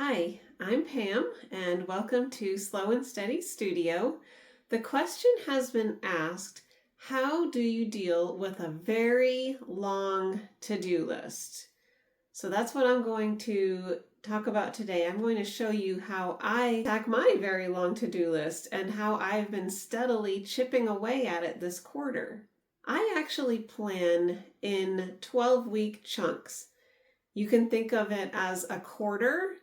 Hi, I'm Pam, and welcome to Slow and Steady Studio. The question has been asked, how do you deal with a very long to-do list? So that's what I'm going to talk about today. I'm going to show you how I attack my very long to-do list and how I've been steadily chipping away at it this quarter. I actually plan in 12-week chunks. You can think of it as a quarter,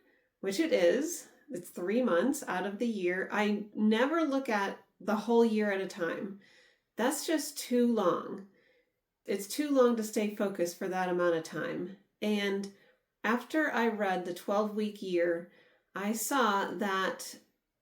which it is. It's 3 months out of the year. I never look at the whole year at a time. That's just too long. It's too long to stay focused for that amount of time. And after I read the 12-week year, I saw that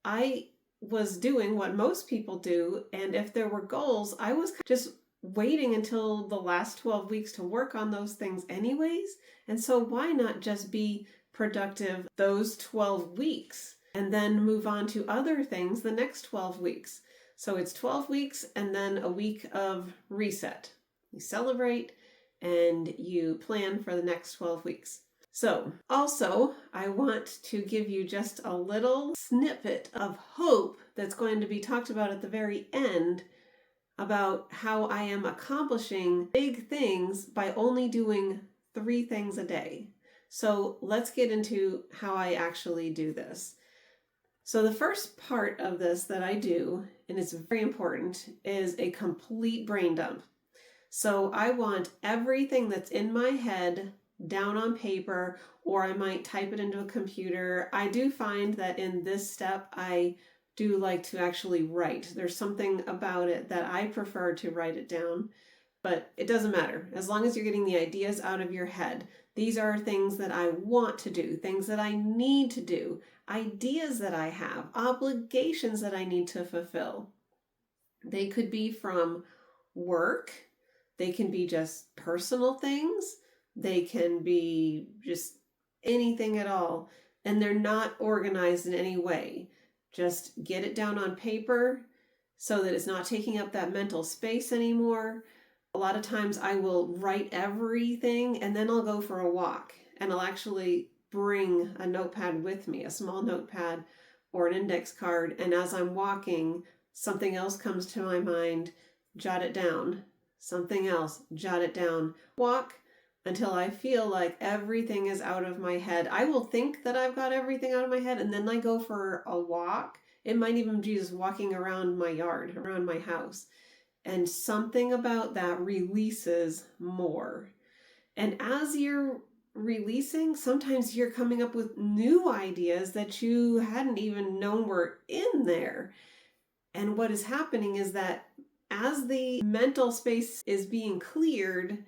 I was doing what most people do. And if there were goals, I was just waiting until the last 12 weeks to work on those things anyways. And so why not just be productive those 12 weeks and then move on to other things the next 12 weeks. So it's 12 weeks and then a week of reset. You celebrate and you plan for the next 12 weeks. So also, I want to give you just a little snippet of hope that's going to be talked about at the very end about how I am accomplishing big things by only doing 3 things a day. So let's get into how I actually do this. So the first part of this that I do, and it's very important, is a complete brain dump. So I want everything that's in my head down on paper, or I might type it into a computer. I do find that in this step, I do like to actually write. There's something about it that I prefer to write it down, but it doesn't matter. As long as you're getting the ideas out of your head. These are things that I want to do, things that I need to do, ideas that I have, obligations that I need to fulfill. They could be from work. They can be just personal things. They can be just anything at all. And they're not organized in any way. Just get it down on paper so that it's not taking up that mental space anymore. A lot of times I will write everything and then I'll go for a walk and I'll actually bring a notepad with me, a small notepad or an index card. And as I'm walking, something else comes to my mind, jot it down. Something else, jot it down. Walk until I feel like everything is out of my head. I will think that I've got everything out of my head and then I go for a walk. It might even be just walking around my yard, around my house. And something about that releases more. And as you're releasing, sometimes you're coming up with new ideas that you hadn't even known were in there. And what is happening is that as the mental space is being cleared,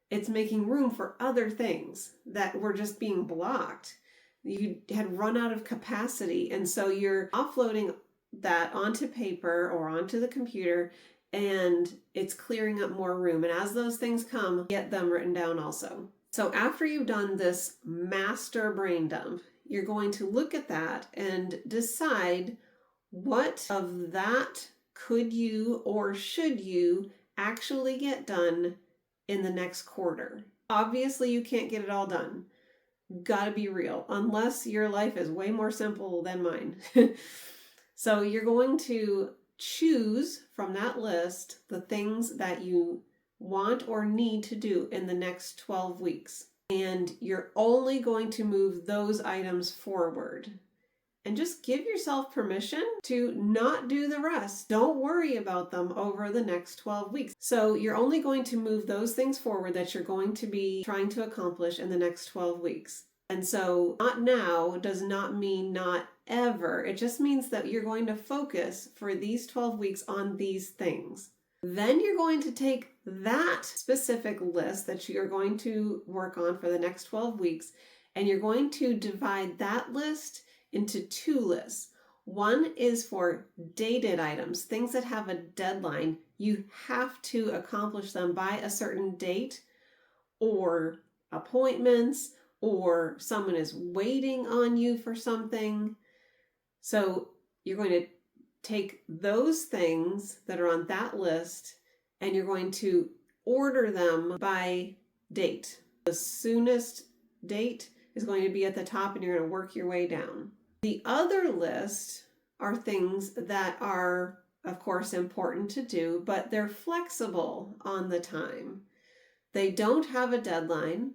it's making room for other things that were just being blocked. You had run out of capacity. And so you're offloading that onto paper or onto the computer, and it's clearing up more room. And as those things come, get them written down also. So after you've done this master brain dump, you're going to look at that and decide what of that could you or should you actually get done in the next quarter. Obviously, you can't get it all done. Gotta be real, unless your life is way more simple than mine. So you're going to choose from that list the things that you want or need to do in the next 12 weeks. And you're only going to move those items forward. And just give yourself permission to not do the rest. Don't worry about them over the next 12 weeks. So you're only going to move those things forward that you're going to be trying to accomplish in the next 12 weeks. And so not now does not mean not ever. It just means that you're going to focus for these 12 weeks on these things. Then you're going to take that specific list that you're going to work on for the next 12 weeks, and you're going to divide that list into 2 lists. One is for dated items, things that have a deadline. You have to accomplish them by a certain date, or appointments, or someone is waiting on you for something. So you're going to take those things that are on that list and you're going to order them by date. The soonest date is going to be at the top, and you're going to work your way down. The other list are things that are, of course, important to do, but they're flexible on the time. They don't have a deadline.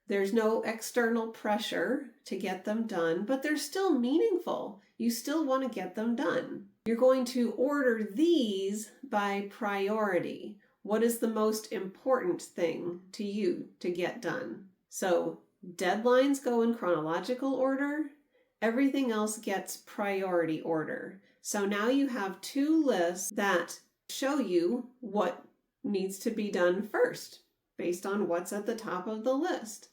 There's no external pressure to get them done, but they're still meaningful. You still want to get them done. You're going to order these by priority. What is the most important thing to you to get done? So deadlines go in chronological order. Everything else gets priority order. So now you have two lists that show you what needs to be done first, based on what's at the top of the list.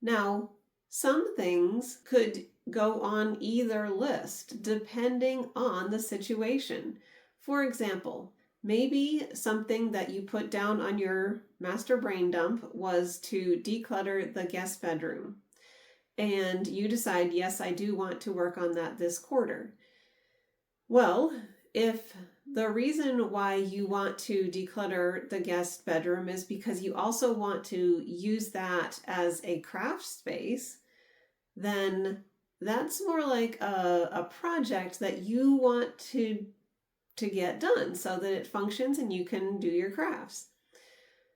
Now, some things could go on either list depending on the situation. For example, maybe something that you put down on your master brain dump was to declutter the guest bedroom. And you decide, yes, I do want to work on that this quarter. Well, if the reason why you want to declutter the guest bedroom is because you also want to use that as a craft space, then that's more like a project that you want to get done so that it functions and you can do your crafts.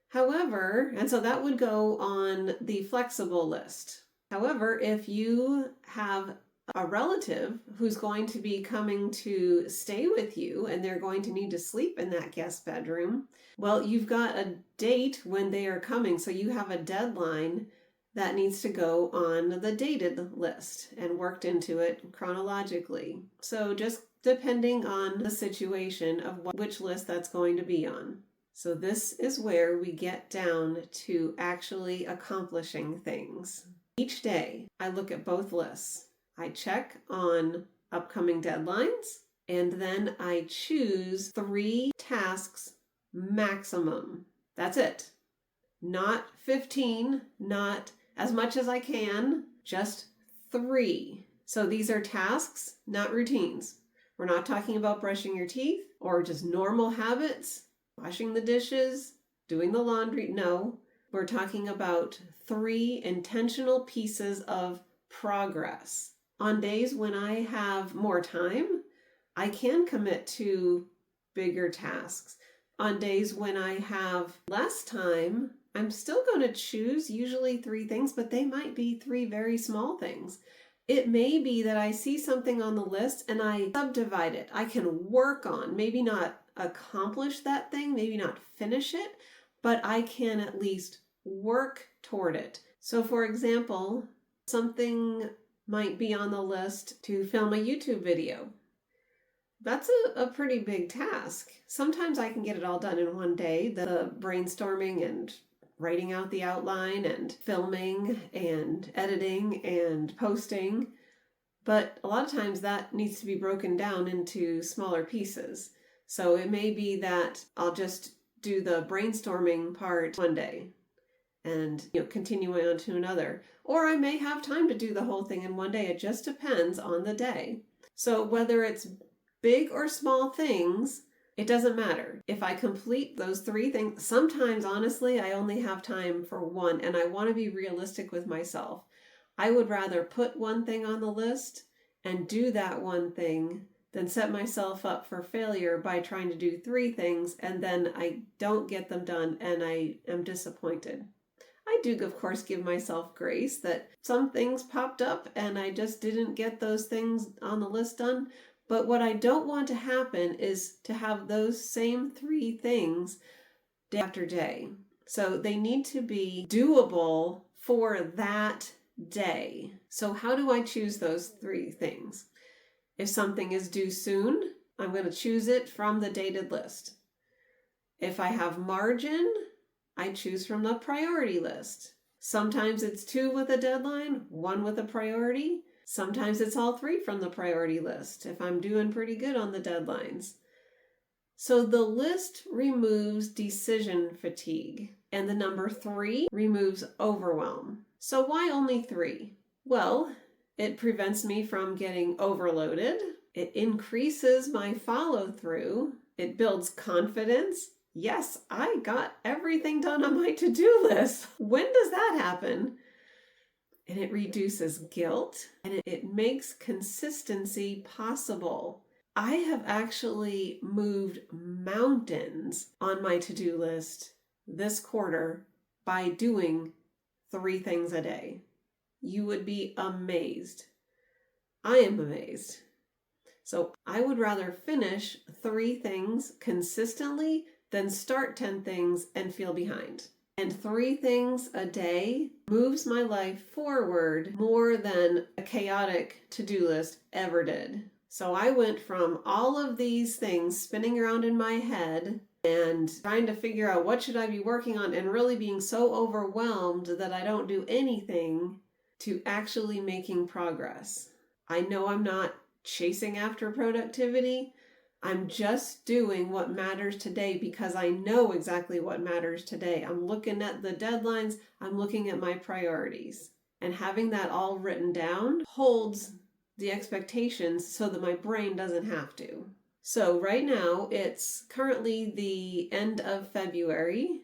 However, and so that would go on the flexible list. However, if you have a relative who's going to be coming to stay with you and they're going to need to sleep in that guest bedroom, well, you've got a date when they are coming, so you have a deadline that needs to go on the dated list and worked into it chronologically. So just depending on the situation of which list that's going to be on. So this is where we get down to actually accomplishing things. Each day, I look at both lists. I check on upcoming deadlines, and then I choose 3 tasks maximum. That's it. Not 15, not as much as I can, just 3. So these are tasks, not routines. We're not talking about brushing your teeth or just normal habits, washing the dishes, doing the laundry. No, we're talking about 3 intentional pieces of progress. On days when I have more time, I can commit to bigger tasks. On days when I have less time, I'm still going to choose usually 3 things, but they might be 3 very small things. It may be that I see something on the list and I subdivide it. I can work on, maybe not accomplish that thing, maybe not finish it, but I can at least work toward it. So for example, something might be on the list to film a YouTube video. That's a pretty big task. Sometimes I can get it all done in one day, the brainstorming and writing out the outline and filming and editing and posting. But a lot of times that needs to be broken down into smaller pieces. So it may be that I'll just do the brainstorming part one day and continue on to another. Or I may have time to do the whole thing in one day. It just depends on the day. So whether it's big or small things, it doesn't matter. If I complete those 3 things, sometimes honestly, I only have time for one, and I want to be realistic with myself. I would rather put one thing on the list and do that one thing than set myself up for failure by trying to do 3 things and then I don't get them done and I am disappointed. I do, of course, give myself grace that some things popped up and I just didn't get those things on the list done. But what I don't want to happen is to have those same 3 things day after day. So they need to be doable for that day. So how do I choose those 3 things? If something is due soon, I'm going to choose it from the dated list. If I have margin, I choose from the priority list. Sometimes it's 2 with a deadline, 1 with a priority. Sometimes it's all 3 from the priority list if I'm doing pretty good on the deadlines. So the list removes decision fatigue, and the number 3 removes overwhelm. So why only 3? Well, it prevents me from getting overloaded. It increases my follow-through. It builds confidence. Yes, I got everything done on my to-do list. When does that happen? and it reduces guilt, and it makes consistency possible. I have actually moved mountains on my to-do list this quarter by doing 3 things a day. You would be amazed. I am amazed. So I would rather finish 3 things consistently than start 10 things and feel behind. And 3 things a day moves my life forward more than a chaotic to-do list ever did. So I went from all of these things spinning around in my head and trying to figure out what should I be working on and really being so overwhelmed that I don't do anything to actually making progress. I know I'm not chasing after productivity. I'm just doing what matters today because I know exactly what matters today. I'm looking at the deadlines. I'm looking at my priorities. And having that all written down holds the expectations so that my brain doesn't have to. So right now, it's currently the end of February.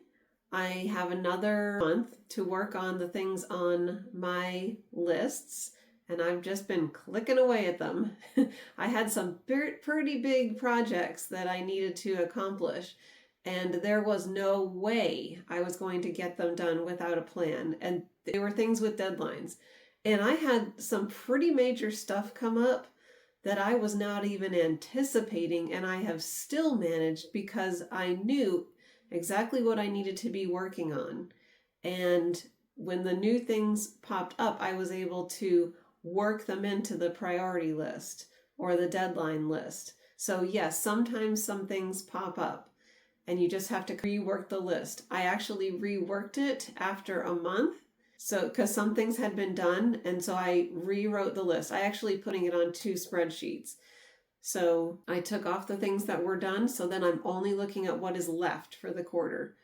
I have another month to work on the things on my lists, and I've just been clicking away at them. I had some pretty big projects that I needed to accomplish, and there was no way I was going to get them done without a plan. And they were things with deadlines. And I had some pretty major stuff come up that I was not even anticipating, and I have still managed because I knew exactly what I needed to be working on. And when the new things popped up, I was able to work them into the priority list or the deadline list. So yes, sometimes some things pop up and you just have to rework the list. I actually reworked it after a month. So, because some things had been done, and so I rewrote the list. I actually putting it on 2 spreadsheets. So I took off the things that were done, so then I'm only looking at what is left for the quarter.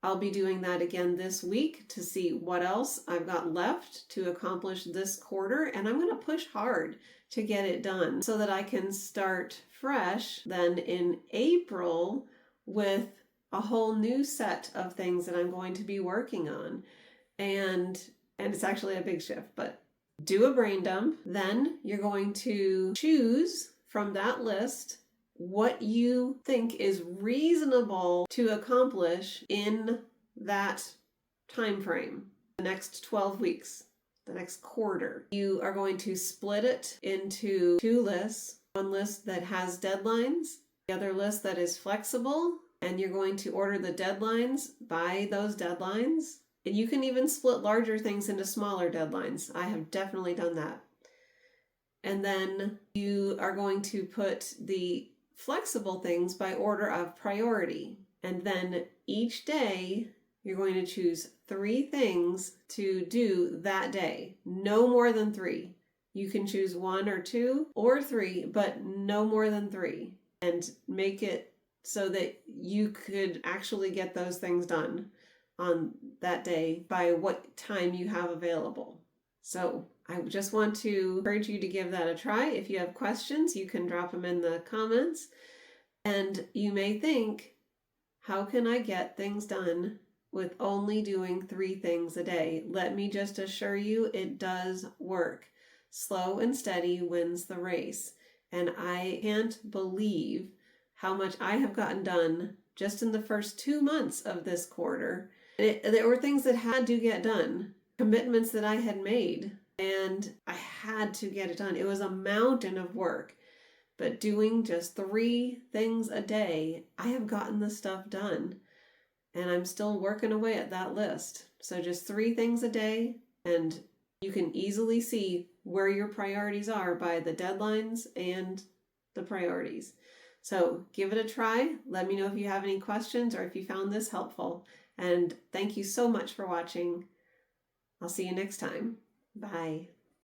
I'll be doing that again this week to see what else I've got left to accomplish this quarter, and I'm going to push hard to get it done so that I can start fresh then in April with a whole new set of things that I'm going to be working on. And it's actually a big shift, but do a brain dump. Then you're going to choose from that list what you think is reasonable to accomplish in that time frame, the next 12 weeks, the next quarter. You are going to split it into 2 lists, one list that has deadlines, the other list that is flexible, and you're going to order the deadlines by those deadlines. And you can even split larger things into smaller deadlines. I have definitely done that. And then you are going to put the flexible things by order of priority. And then each day, you're going to choose 3 things to do that day. No more than 3. You can choose 1 or 2 or 3, but no more than 3. And make it so that you could actually get those things done on that day by what time you have available. So I just want to encourage you to give that a try. If you have questions, you can drop them in the comments. And you may think, how can I get things done with only doing 3 things a day? Let me just assure you, it does work. Slow and steady wins the race. And I can't believe how much I have gotten done just in the first 2 months of this quarter. There were things that had to get done, commitments that I had made, and I had to get it done. It was a mountain of work, but doing just 3 things a day, I have gotten the stuff done, and I'm still working away at that list. So just 3 things a day, and you can easily see where your priorities are by the deadlines and the priorities. So give it a try. Let me know if you have any questions or if you found this helpful. And thank you so much for watching. I'll see you next time. Bye.